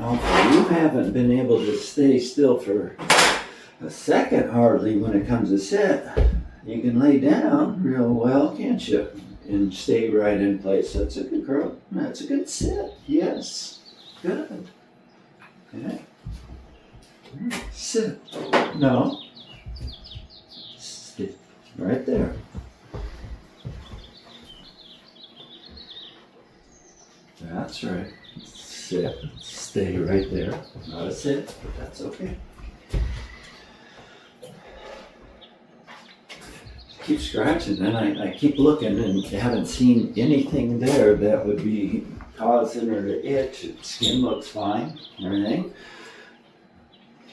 Okay, you haven't been able to stay still for a second hardly when it comes to sit. You can lay down real well, can't you? And stay right in place. That's a good girl. That's a good sit. Yes. Good. Okay. Sit. No. Sit. Right there. That's right. Sit. Stay right there. Not a sit, but that's okay. Keep scratching, and I keep looking and haven't seen anything there that would be causing her to itch. Skin looks fine, everything.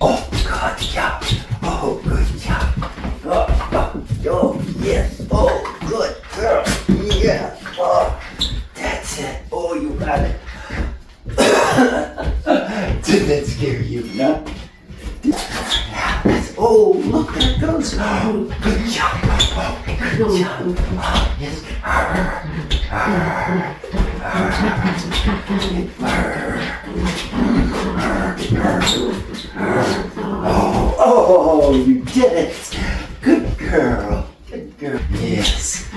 Oh, good job. Oh, good job. Oh, yes. Oh, good girl. Yeah. Oh, that's it. Oh, you got it. Did that scare you? No? Oh, look, there it goes. Oh, good job. Oh, good job. Oh, yes. Oh, you did it. Good girl. Good girl. Yes.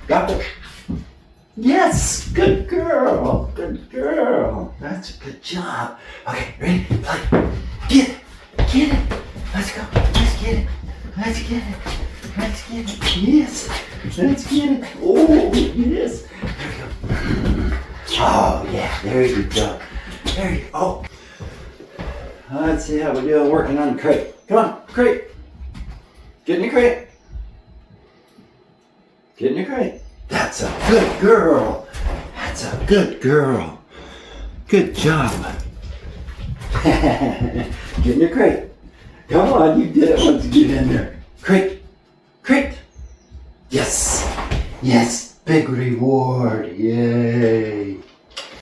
Drop it. Yes, good girl, good girl. That's a good job. Okay, ready? Play. Get it, get it. Let's go. Let's get it. Let's get it. Let's get it. Yes, let's get it. Oh, yes. There we go. Oh, yeah, there you go. There you go. Let's see how we're doing working on the crate. Come on, crate. Get in your crate. Get in your crate. That's a good girl. That's a good girl. Good job. Get in your crate. Come on, you did it once you get in there. Crate. Crate. Yes. Yes. Big reward. Yay.